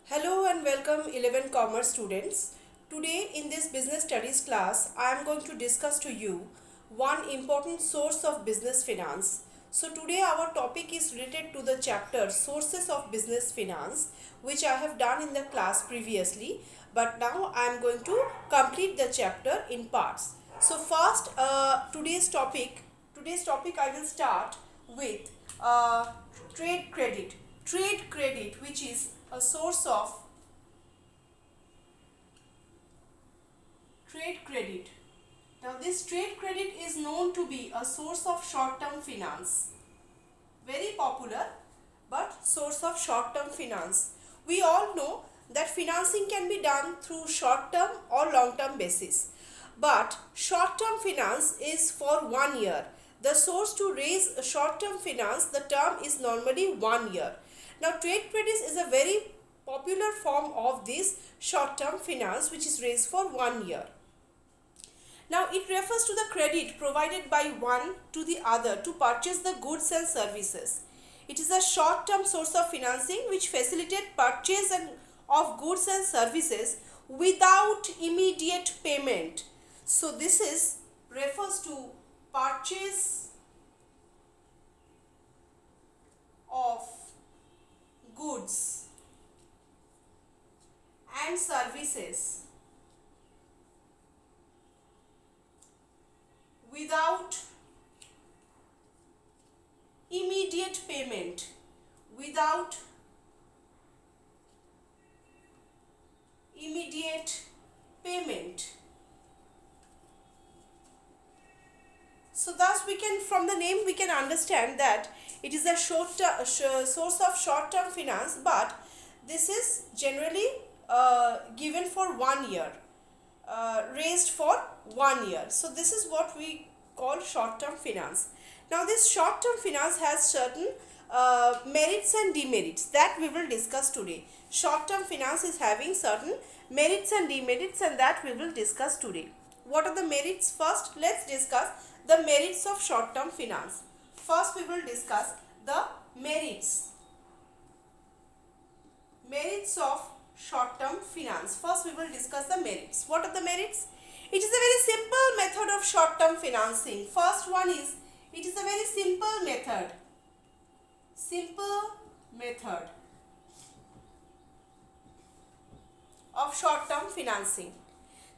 Hello and welcome 11 Commerce students. Today in this business studies class, I am going to discuss to you one important source of business finance. So today our topic is related to the chapter Sources of Business Finance, which I have done in the class previously, but now I am going to complete the chapter in parts. So first today's topic I will start with trade credit. Trade credit, which is a source of trade credit. Now this trade credit is known to be a source of short-term finance. Very popular, but source of short-term finance. We all know that financing can be done through short-term or long-term basis. But short-term finance is for 1 year. The source to raise short-term finance, the term is normally 1 year. Now trade credit is a very popular form of this short-term finance which is raised for 1 year. Now it refers to the credit provided by one to the other to purchase the goods and services. It is a short-term source of financing which facilitates purchase of goods and services without immediate payment. So this is refers to purchase of goods and services without immediate payment. Without immediate payment. So thus we can, from the name we can understand that it is a source of short-term finance, but this is generally given for 1 year, raised for 1 year. So this is what we call short-term finance. Now this short-term finance has certain merits and demerits that we will discuss today. Short-term finance is having certain merits and demerits, and that we will discuss today. What are the merits? First, let's discuss the merits of short-term finance. First, we will discuss the merits. Merits of short-term finance. First, we will discuss the merits. What are the merits? It is a very simple method of short-term financing. First one is, it is a very simple method. Simple method of short-term financing.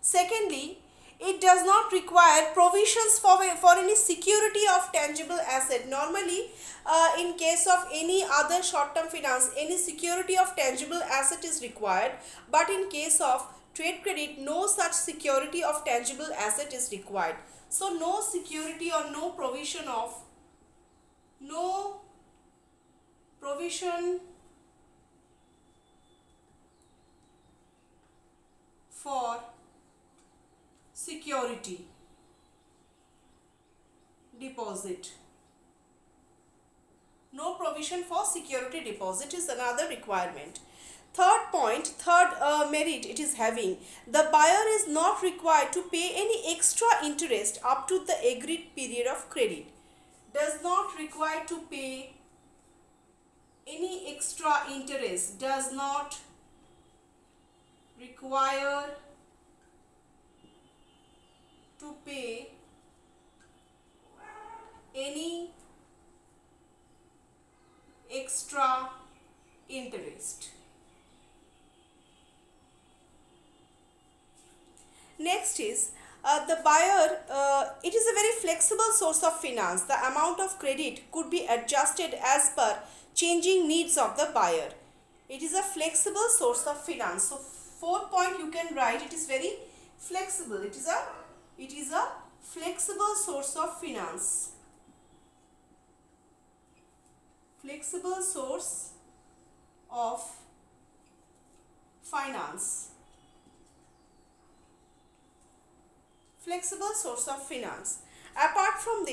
Secondly, it does not require provisions for any security of tangible asset. Normally, in case of any other short-term finance, any security of tangible asset is required. But in case of trade credit, no such security of tangible asset is required. So, no security or no provision for security deposit. No provision for security deposit is another requirement. Third merit it is having, the buyer is not required to pay any extra interest up to the agreed period of credit. Does not require to pay any extra interest. Does not require to pay any extra interest. Next is the buyer, it is a very flexible source of finance. The amount of credit could be adjusted as per changing needs of the buyer. It is a flexible source of finance. So fourth point you can write, it is very flexible. It is a flexible source of finance. Flexible source of finance. Flexible source of finance. Apart from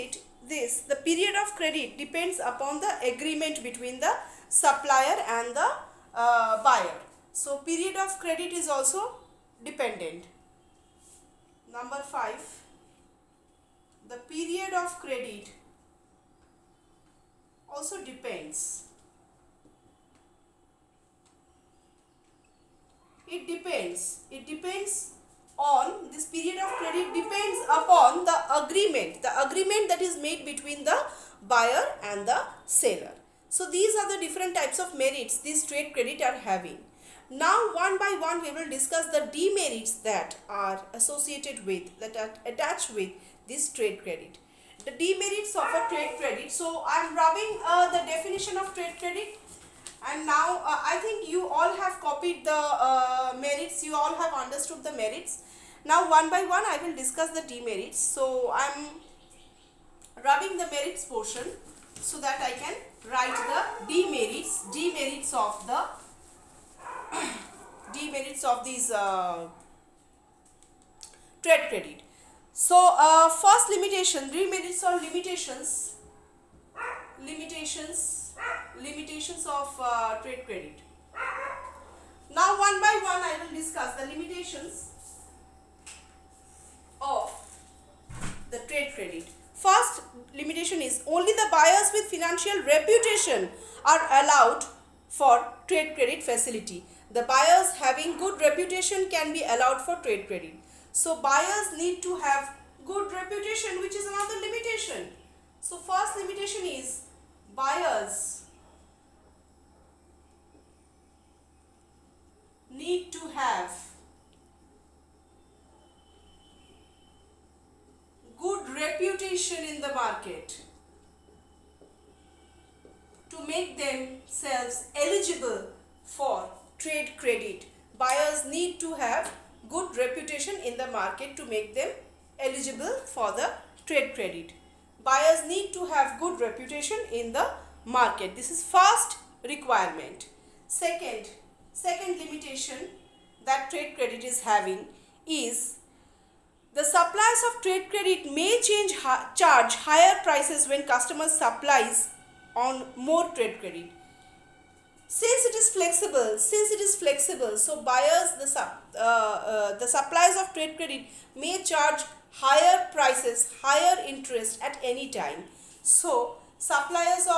this, the period of credit depends upon the agreement between the supplier and the buyer. So period of credit is also dependent. Number 5, the period of credit also depends It depends. It depends on this period of credit depends upon the agreement that is made between the buyer and the seller. So these are the different types of merits these trade credit are having. Now one by one we will discuss the demerits that are associated with, that are attached with this trade credit. The demerits of a trade credit. So I am rubbing the definition of trade credit, and now I think you all have copied the merits, you all have understood the merits. Now one by one I will discuss the demerits. So I am rubbing the merits portion so that I can write the demerits of the demerits of these trade credit. So first limitation, demerits or limitations of trade credit. Now one by one I will discuss the limitations of the trade credit. First limitation is only the buyers with financial reputation are allowed for trade credit facility. The buyers having good reputation can be allowed for trade credit. So buyers need to have good reputation, which is another limitation. So first limitation is buyers need to have good reputation in the market to make themselves eligible for trade credit. Buyers need to have good reputation in the market to make them eligible for the trade credit. Buyers need to have good reputation in the market. This is first requirement. Second limitation that trade credit is having is the suppliers of trade credit may charge higher prices when customers supplies on more trade credit. Since it is flexible, so buyers, the suppliers of trade credit may charge higher prices, higher interest at any time. So suppliers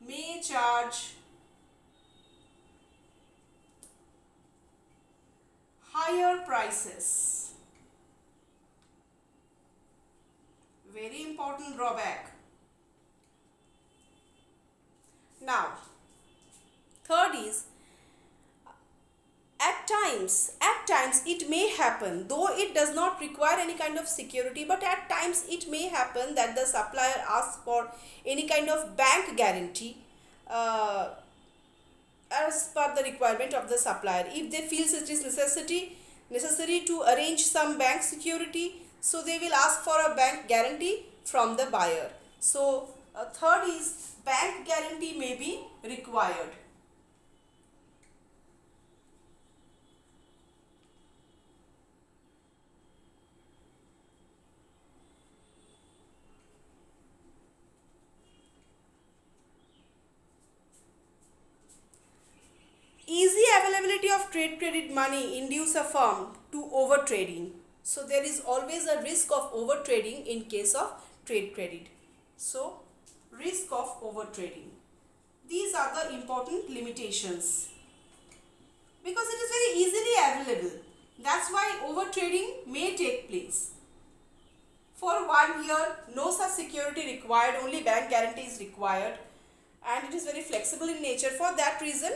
may charge higher prices. Very important drawback. Now, third is at times it may happen, though it does not require any kind of security, but at times it may happen that the supplier asks for any kind of bank guarantee as per the requirement of the supplier. If they feel it is necessary to arrange some bank security, so they will ask for a bank guarantee from the buyer. So third is bank guarantee may be required. Easy availability of trade credit money induce a firm to overtrading. So there is always a risk of overtrading in case of trade credit. So risk of overtrading. These are the important limitations. Because it is very easily available. That's why overtrading may take place. For 1 year, no such security required, only bank guarantee is required, and it is very flexible in nature. For that reason,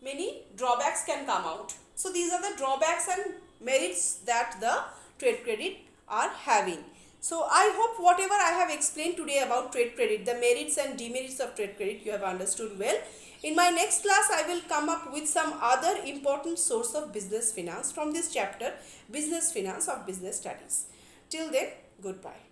many drawbacks can come out. So these are the drawbacks and merits that the trade credit are having. So I hope whatever I have explained today about trade credit, the merits and demerits of trade credit, you have understood well. In my next class, I will come up with some other important source of business finance from this chapter, Business Finance of Business Studies. Till then, goodbye.